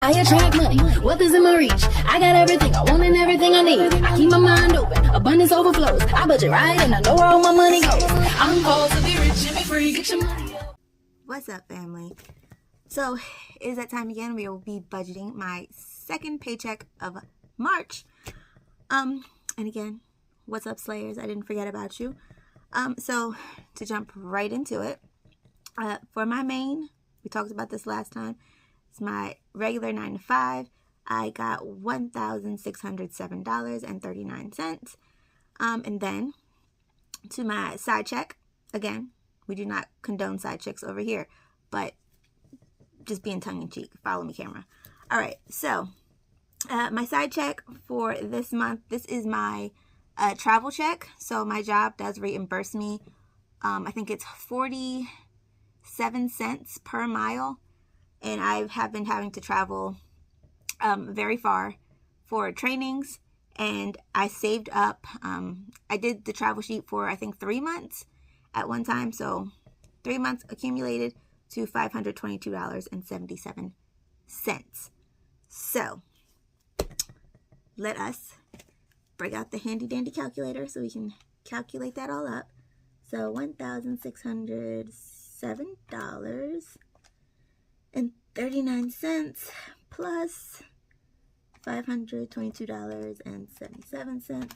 I attract money, wealth is in my reach. I got everything I want and everything I need. I keep my mind open, abundance overflows. I budget right and I know where all my money goes. I'm called to be rich and be free, get your money up. What's up, family? So, it is that time again. We will be budgeting my second paycheck of March. And again, what's up, Slayers? I didn't forget about you. So, to jump right into it, for my main, we talked about this last time, it's my regular 9 to 5. I got $1,607.39. And then, to my side check, again, we do not condone side checks over here, but just being tongue-in-cheek. Follow me, camera. All right, so my side check for this month, this is my travel check. So my job does reimburse me. I think it's 47 cents per mile, and I have been having to travel very far for trainings, and I saved up. I did the travel sheet for, I think, 3 months at one time, so 3 months accumulated to $522.77. So let us break out the handy dandy calculator so we can calculate that all up. So $1,607.39 plus $522.77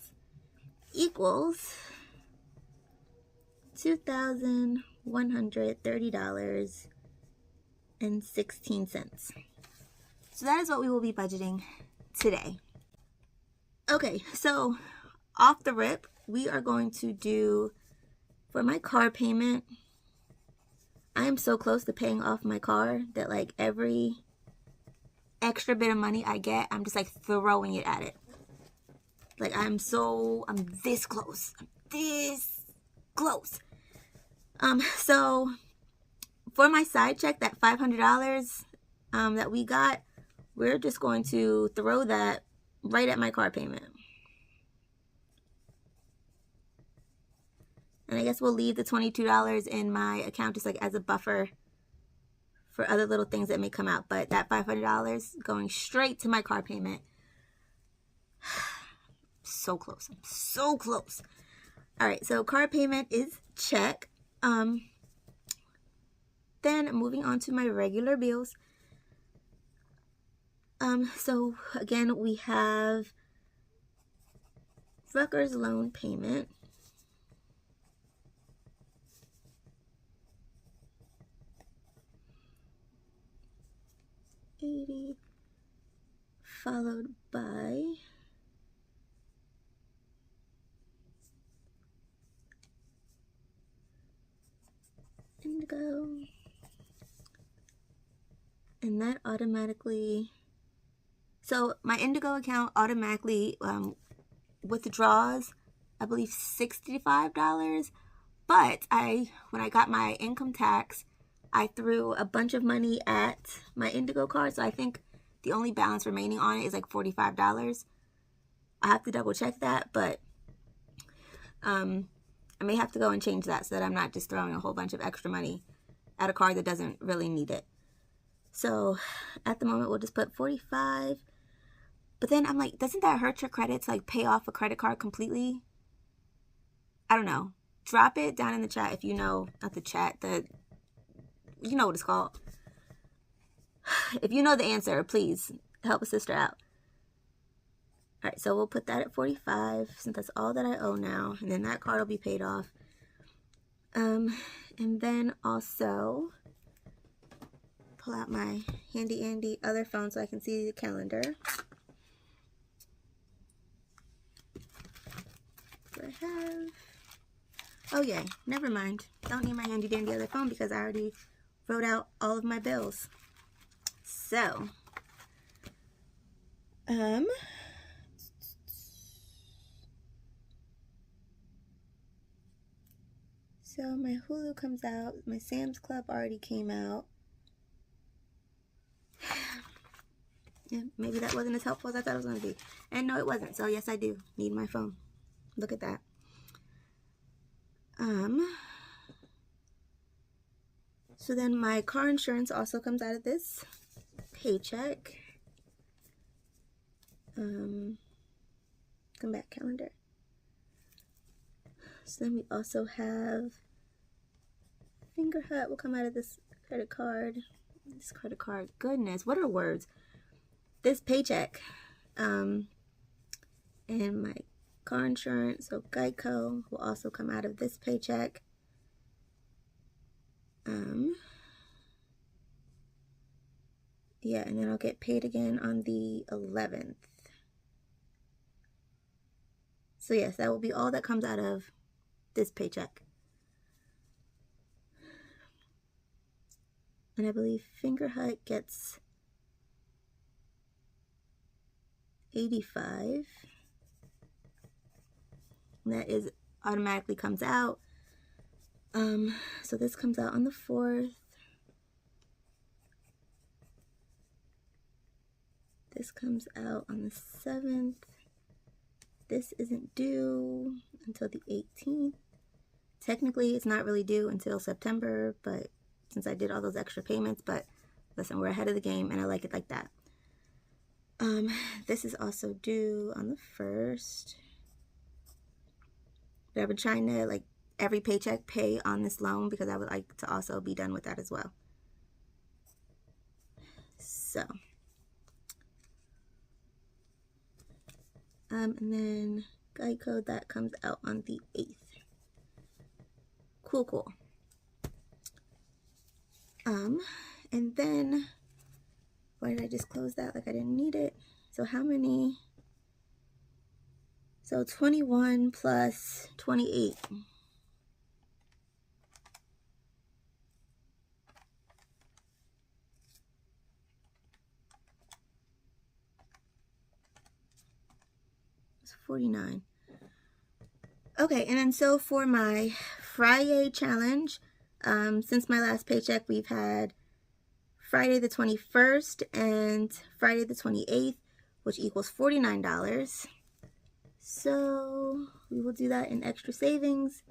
equals $2,130.16. So that is what we will be budgeting today. Okay, so off the rip, we are going to do, for my car payment, I am so close to paying off my car that like every extra bit of money I get, I'm just like throwing it at it. Like I'm this close. I'm this close. So for my side check, that $500 that we got, we're just going to throw that right at my car payment. And I guess we'll leave the $22 in my account just like as a buffer for other little things that may come out. But that $500 going straight to my car payment. So close. I'm so close. All right, so car payment is check. Then moving on to my regular bills. So again, we have Rutgers loan payment. $80, followed by Indigo, and that automatically, so my Indigo account automatically withdraws, I believe, $65, but when I got my income tax, I threw a bunch of money at my Indigo card, so I think the only balance remaining on it is like $45. I have to double check that, but I may have to go and change that so that I'm not just throwing a whole bunch of extra money at a card that doesn't really need it. So at the moment, we'll just put 45. But then I'm like, doesn't that hurt your credit to like pay off a credit card completely? I don't know. Drop it down in the chat if you know, not the chat, you know what it's called. If you know the answer, please help a sister out. All right, so we'll put that at 45 since that's all that I owe now, and then that card will be paid off. And then also pull out my handy other phone so I can see the calendar. What I have? Oh yeah, never mind. Don't need my handy dandy other phone because I already wrote out all of my bills. So, so my Hulu comes out. My Sam's Club already came out. Yeah, maybe that wasn't as helpful as I thought it was going to be. And no, it wasn't. So yes, I do need my phone. Look at that. So then my car insurance also comes out of this paycheck. Come back calendar. So then we also have Finger Hut will come out of this credit card. This credit card, goodness, what are words? This paycheck. And my car insurance, so Geico, will also come out of this paycheck. Yeah, and then I'll get paid again on the 11th. So yes, that will be all that comes out of this paycheck. And I believe Finger Hut gets $85. And that is automatically comes out. So this comes out on the 4th. This comes out on the 7th. This isn't due until the 18th. Technically, it's not really due until September, but since I did all those extra payments, but listen, we're ahead of the game and I like it like that. This is also due on the 1st. But I've been trying to, like, every paycheck pay on this loan because I would like to also be done with that as well. So, and then Geico, that comes out on the 8th. Cool. And then, why did I just close that like I didn't need it? So how many? So 21 plus 28. It's 49. Okay, and then so for my fri-yay challenge, since my last paycheck, we've had Friday the 21st and Friday the 28th, which equals $49. So we will do that in extra savings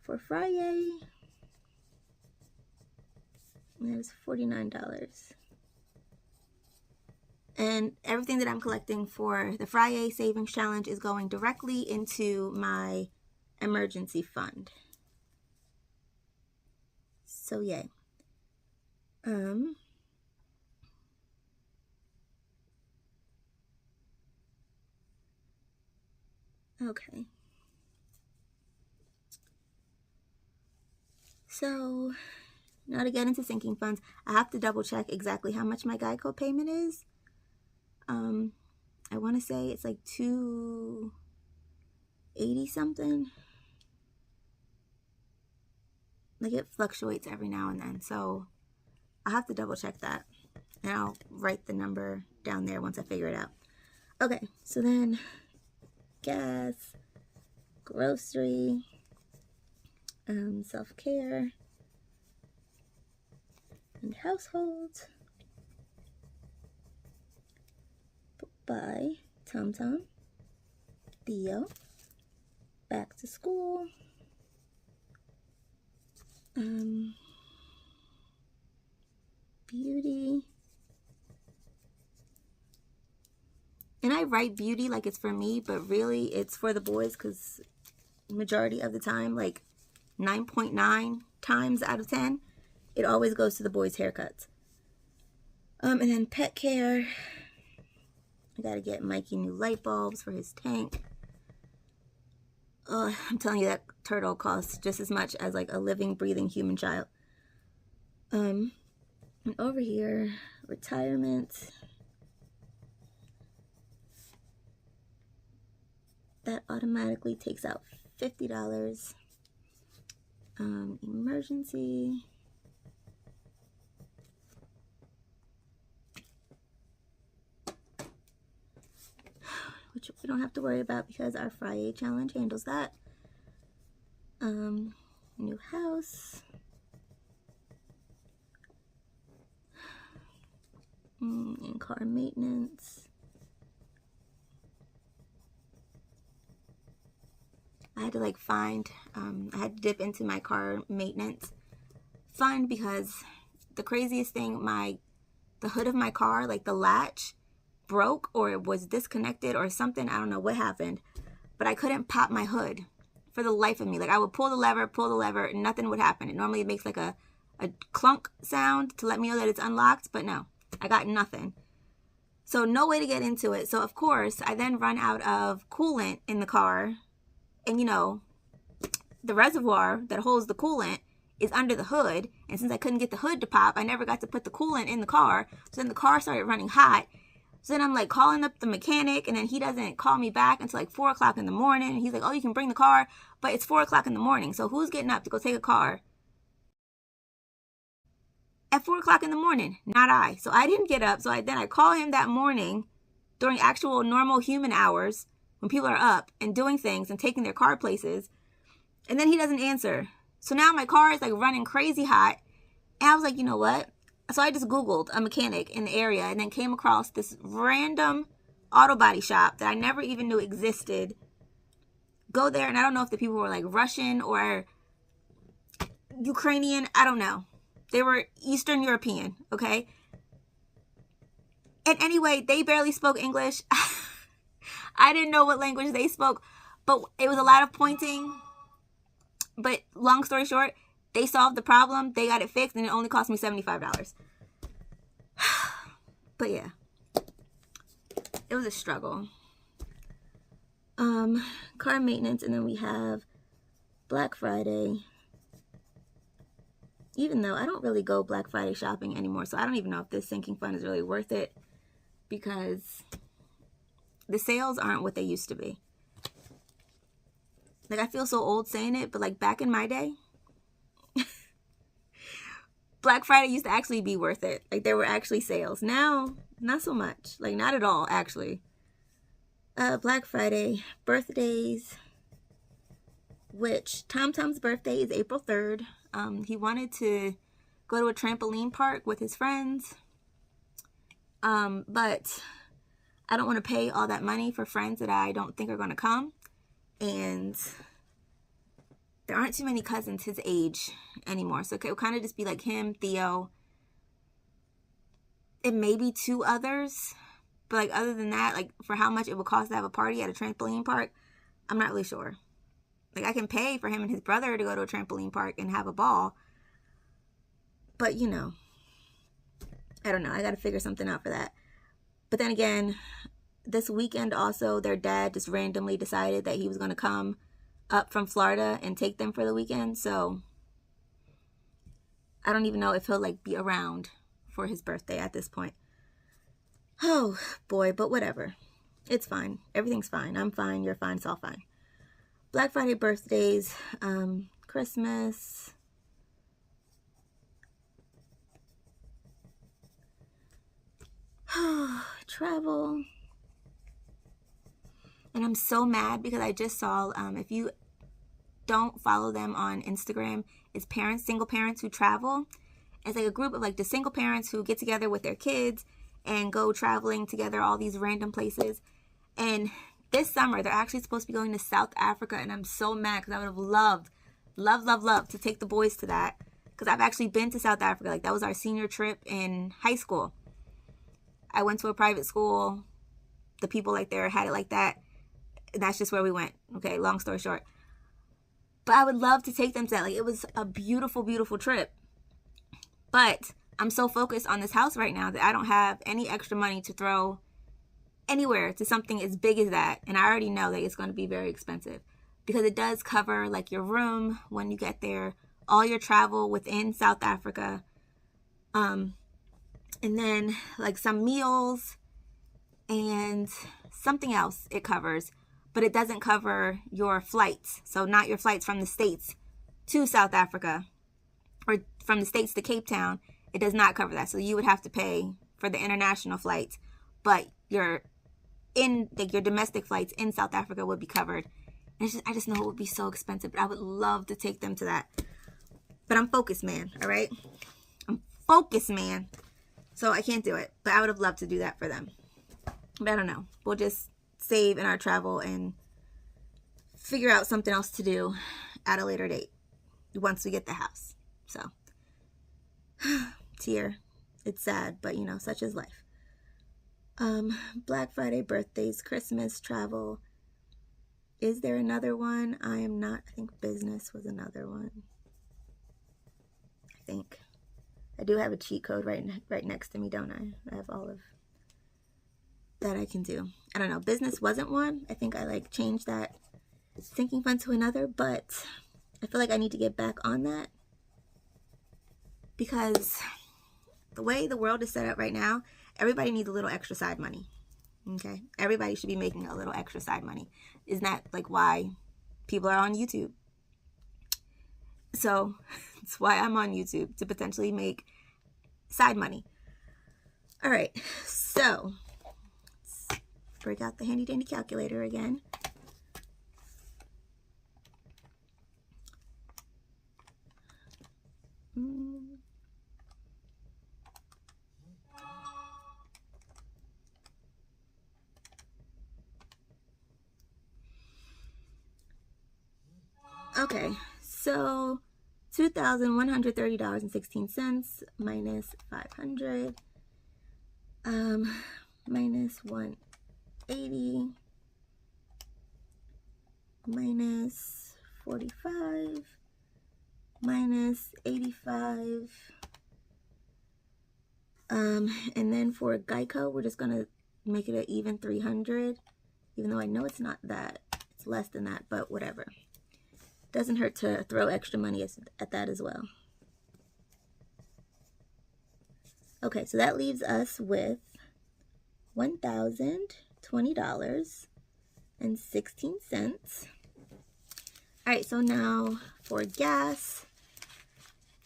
for fri-yay. And that is $49. And everything that I'm collecting for the fri-yay savings challenge is going directly into my emergency fund. So yay. Okay. So now to get into sinking funds, I have to double check exactly how much my Geico payment is. I want to say it's like $280 something. Like it fluctuates every now and then, so I have to double check that, and I'll write the number down there once I figure it out. Okay, so then gas, grocery, self-care, and household. By TomTom, Theo, back to school, beauty, and I write beauty like it's for me, but really it's for the boys because majority of the time, like 9.9 times out of 10, it always goes to the boys' haircuts. And then pet care. I gotta get Mikey new light bulbs for his tank. I'm telling you, that turtle costs just as much as like a living, breathing human child. And over here, retirement. That automatically takes out $50. Emergency. Which we don't have to worry about because our fri-yay challenge handles that. New house. And car maintenance. I had to like find, I had to dip into my car maintenance fund because the craziest thing, the hood of my car, like the latch, broke or it was disconnected or something. I don't know what happened, but I couldn't pop my hood for the life of me. Like, I would pull the lever, and nothing would happen. It normally makes like a clunk sound to let me know that it's unlocked, but no, I got nothing. So no way to get into it. So of course, I then run out of coolant in the car, and you know, the reservoir that holds the coolant is under the hood, and since I couldn't get the hood to pop, I never got to put the coolant in the car. So then the car started running hot. So then I'm like calling up the mechanic, and then he doesn't call me back until like 4 o'clock in the morning. And he's like, oh, you can bring the car, but it's 4 o'clock in the morning. So who's getting up to go take a car at 4 o'clock in the morning? Not I. So I didn't get up. So I call him that morning during actual normal human hours when people are up and doing things and taking their car places. And then he doesn't answer. So now my car is like running crazy hot. And I was like, you know what? So I just Googled a mechanic in the area and then came across this random auto body shop that I never even knew existed. Go there, and I don't know if the people were like Russian or Ukrainian. I don't know. They were Eastern European, okay? And anyway, they barely spoke English. I didn't know what language they spoke, but it was a lot of pointing. But long story short, they solved the problem. They got it fixed, and it only cost me $75. But yeah, it was a struggle. Car maintenance, and then we have Black Friday. Even though I don't really go Black Friday shopping anymore, so I don't even know if this sinking fund is really worth it, because the sales aren't what they used to be. Like, I feel so old saying it, but like back in my day, Black Friday used to actually be worth it. Like, there were actually sales. Now, not so much. Like, not at all, actually. Black Friday, birthdays, which Tom Tom's birthday is April 3rd. He wanted to go to a trampoline park with his friends. But I don't want to pay all that money for friends that I don't think are going to come. And there aren't too many cousins his age anymore. So it will kind of just be like him, Theo, and maybe 2 others. But like, other than that, like, for how much it would cost to have a party at a trampoline park, I'm not really sure. Like, I can pay for him and his brother to go to a trampoline park and have a ball. But, you know, I don't know. I got to figure something out for that. But then again, this weekend also, their dad just randomly decided that he was going to come up from Florida and take them for the weekend. So I don't even know if he'll like be around for his birthday at this point. Oh boy, but whatever. It's fine. Everything's fine. I'm fine. You're fine. It's all fine. Black Friday, birthdays, Christmas. Travel. And I'm so mad because I just saw, if you don't follow them on Instagram, it's single parents who travel. It's like a group of like the single parents who get together with their kids and go traveling together, all these random places. And this summer, they're actually supposed to be going to South Africa. And I'm so mad because I would have loved to take the boys to that. Because I've actually been to South Africa. Like, that was our senior trip in high school. I went to a private school. The people like there had it like that. And that's just where we went. Okay, long story short. But I would love to take them to that. Like, it was a beautiful, beautiful trip. But I'm so focused on this house right now that I don't have any extra money to throw anywhere to something as big as that. And I already know that it's going to be very expensive. Because it does cover, like, your room when you get there. All your travel within South Africa. And then, like, some meals. And something else it covers. But it doesn't cover your flights. So not your flights from the States to South Africa or from the States to Cape Town. It does not cover that. So you would have to pay for the international flights. But your domestic flights in South Africa would be covered. And I just know it would be so expensive. But I would love to take them to that. But I'm focused, man. All right? I'm focused, man. So I can't do it. But I would have loved to do that for them. But I don't know. We'll just save in our travel and figure out something else to do at a later date once we get the house. So, tear. It's sad, but you know, such is life. Black Friday, birthdays, Christmas, travel. Is there another one? I am not. I think business was another one. I think. I do have a cheat code right next to me, don't I? I have all of that I can do. I don't know. Business wasn't one. I think I like changed that sinking fund to another, but I feel like I need to get back on that because the way the world is set up right now, everybody needs a little extra side money. Okay? Everybody should be making a little extra side money. Isn't that like why people are on YouTube? So that's why I'm on YouTube, to potentially make side money. All right, so let's break out the handy dandy calculator again. Okay, so $2,130.16 minus 500, minus 180, minus 45, minus 85. And then for Geico, we're just gonna make it an even 300, even though I know it's not that, it's less than that, but whatever. Doesn't hurt to throw extra money at that as well. Okay, so that leaves us with $1,020.16. All right, so now for gas.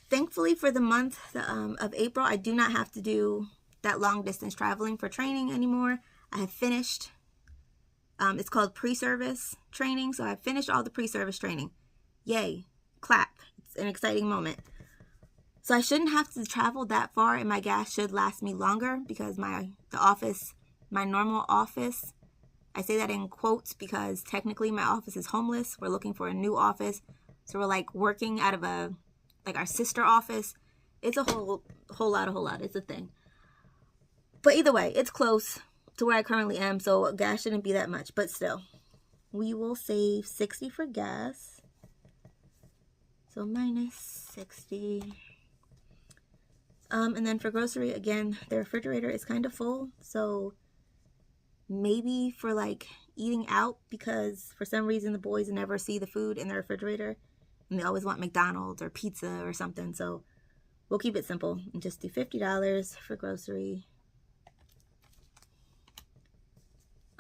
Thankfully for the month of April, I do not have to do that long distance traveling for training anymore. I have finished. It's called pre-service training, so I finished all the pre-service training. Yay, clap. It's an exciting moment. So I shouldn't have to travel that far, and my gas should last me longer because my normal office, I say that in quotes because technically my office is homeless. We're looking for a new office. So we're like working out of our sister office. It's a whole lot. It's a thing. But either way, it's close to where I currently am, so gas shouldn't be that much. But still, we will save $60 for gas. So minus 60. And then for grocery, again, the refrigerator is kind of full. So maybe for like eating out, because for some reason the boys never see the food in the refrigerator. And they always want McDonald's or pizza or something. So we'll keep it simple and just do $50 for grocery.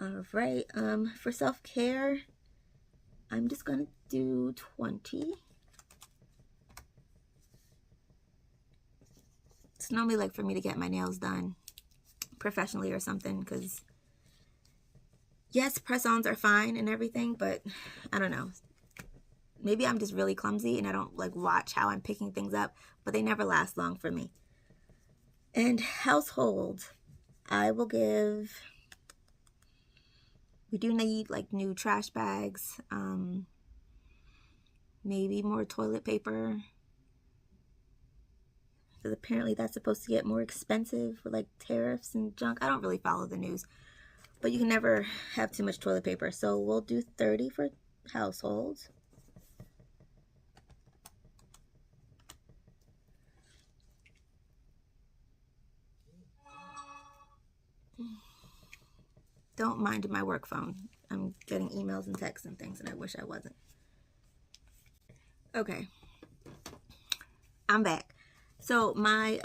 All right. For self-care, I'm just going to do 20. It's normally like for me to get my nails done professionally or something, because yes, press-ons are fine and everything, but I don't know. Maybe I'm just really clumsy and I don't like watch how I'm picking things up, but they never last long for me. And household, I will give, we do need like new trash bags, maybe more toilet paper. Because apparently that's supposed to get more expensive with like tariffs and junk. I don't really follow the news, but you can never have too much toilet paper. So we'll do 30 for households. Don't mind my work phone. I'm getting emails and texts and things, and I wish I wasn't. Okay. I'm back. So my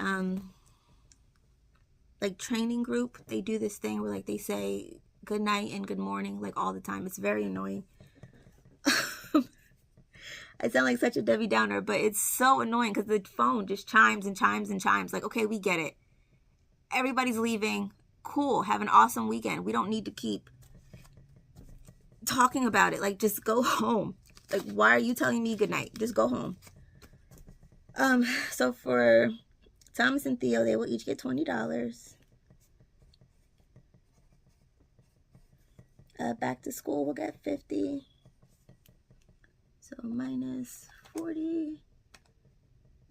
like training group, they do this thing where like they say good night and good morning like all the time. It's very annoying. I sound like such a Debbie Downer, but it's so annoying because the phone just chimes and chimes and chimes. Like, okay, we get it. Everybody's leaving. Cool. Have an awesome weekend. We don't need to keep talking about it. Like, just go home. Like, why are you telling me good night? Just go home. So for Thomas and Theo, they will each get $20. Back to school, we'll get $50. So minus 40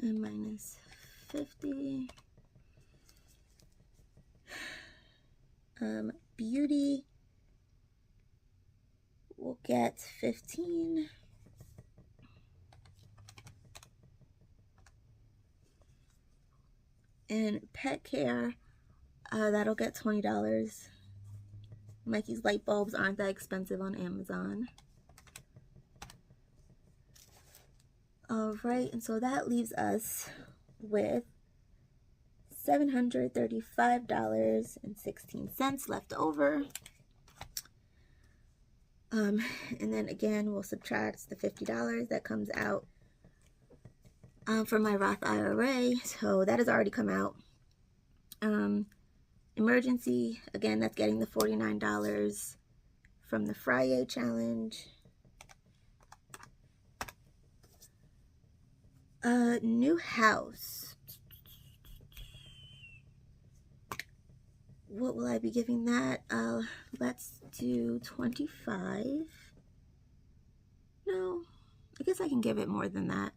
and minus 50. Beauty will get 15. And pet care, that'll get $20. Mikey's light bulbs aren't that expensive on Amazon. Alright, and so that leaves us with $735.16 left over. And then again, we'll subtract the $50 that comes out from my Roth IRA. So that has already come out. Emergency, again, that's getting the $49 from the fri-yay challenge. New house. What will I be giving that? Let's do 25. No, I guess I can give it more than that.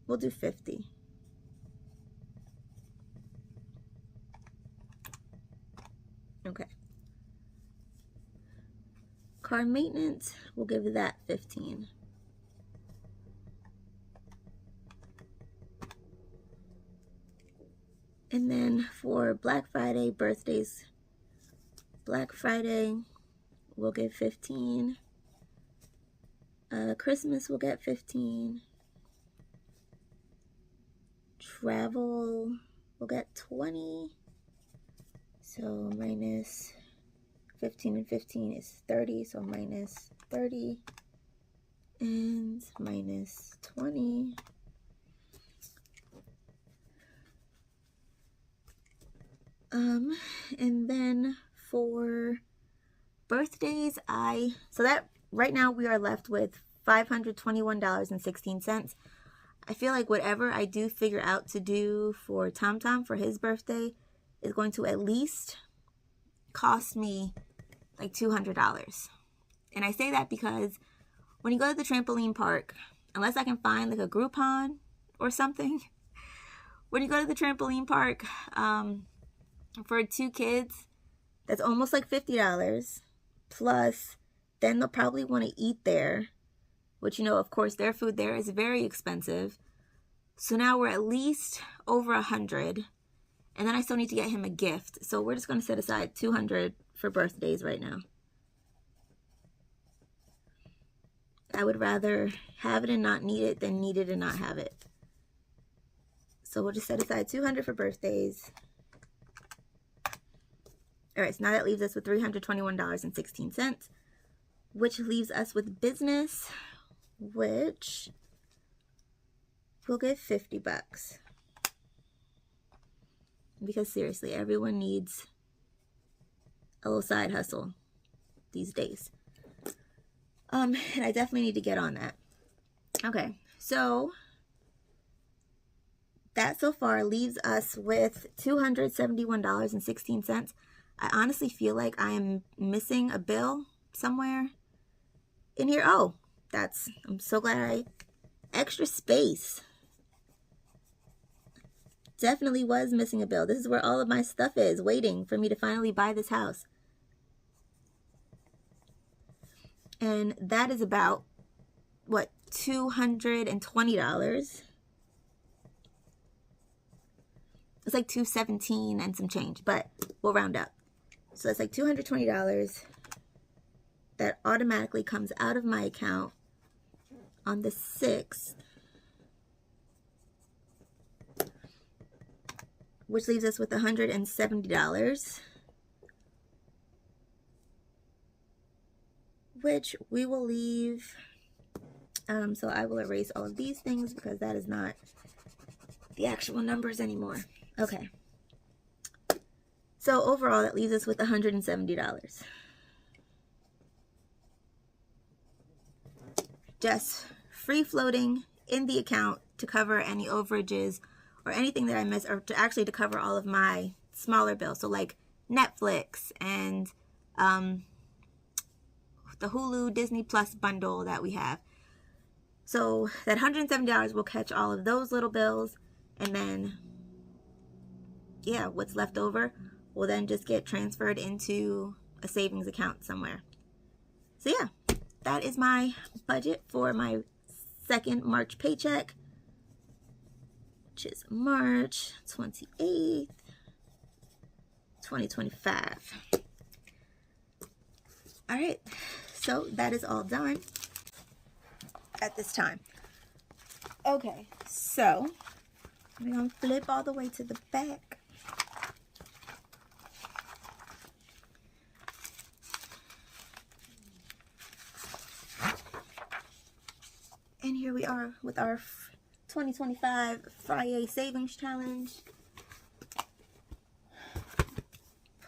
We'll do 50. Okay. Car maintenance, we'll give that 15. And then for Black Friday, birthdays, Black Friday, we'll give 15. Christmas, we'll get 15. Travel, we'll get 20. So minus 15 and 15 is 30. So minus 30 and minus 20. And then for birthdays, so that right now we are left with $521.16. I feel like whatever I do figure out to do for Tom Tom for his birthday is going to at least cost me like $200. And I say that because when you go to the trampoline park, unless I can find like a Groupon or something, when you go to the trampoline park, for 2 kids, that's almost like $50. Plus, then they'll probably want to eat there, which, you know, of course, their food there is very expensive. So now we're at least over $100. And then I still need to get him a gift. So we're just going to set aside $200 for birthdays right now. I would rather have it and not need it than need it and not have it. So we'll just set aside $200 for birthdays. All right, so now that leaves us with $321.16, which leaves us with business, which we'll give $50. Because seriously, everyone needs a little side hustle these days. And I definitely need to get on that. Okay, so that so far leaves us with $271.16. I honestly feel like I am missing a bill somewhere in here. Oh, I'm so glad extra space. Definitely was missing a bill. This is where all of my stuff is, waiting for me to finally buy this house. And that is about, what, $220. It's like $217 and some change, but we'll round up. So it's like $220 that automatically comes out of my account on the 6th, which leaves us with $170, which we will leave. So I will erase all of these things because that is not the actual numbers anymore. Okay. So overall, that leaves us with $170. Just free floating in the account to cover any overages or anything that I miss, or to cover all of my smaller bills. So like Netflix and the Hulu Disney Plus bundle that we have. So that $170 will catch all of those little bills, and then yeah, what's left over will then just get transferred into a savings account somewhere. So yeah, that is my budget for my second March paycheck, which is March 28th, 2025. All right, so that is all done at this time. Okay, so we're gonna flip all the way to the back. And here we are with our 2025 fri-yay savings challenge.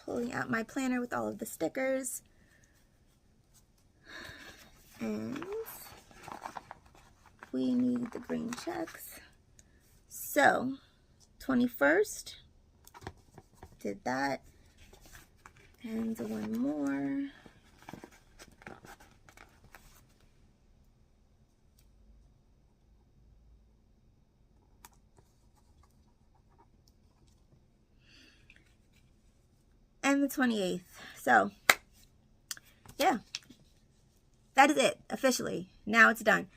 Pulling out my planner with all of the stickers. And we need the green checks. So, 21st, did that. And one more. And the 28th. So, yeah. That is it, officially. Now it's done.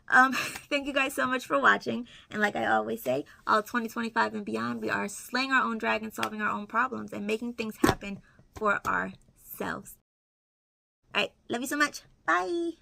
Thank you guys so much for watching. And like I always say, all 2025 and beyond, we are slaying our own dragon, solving our own problems, and making things happen for ourselves. All right. Love you so much. Bye.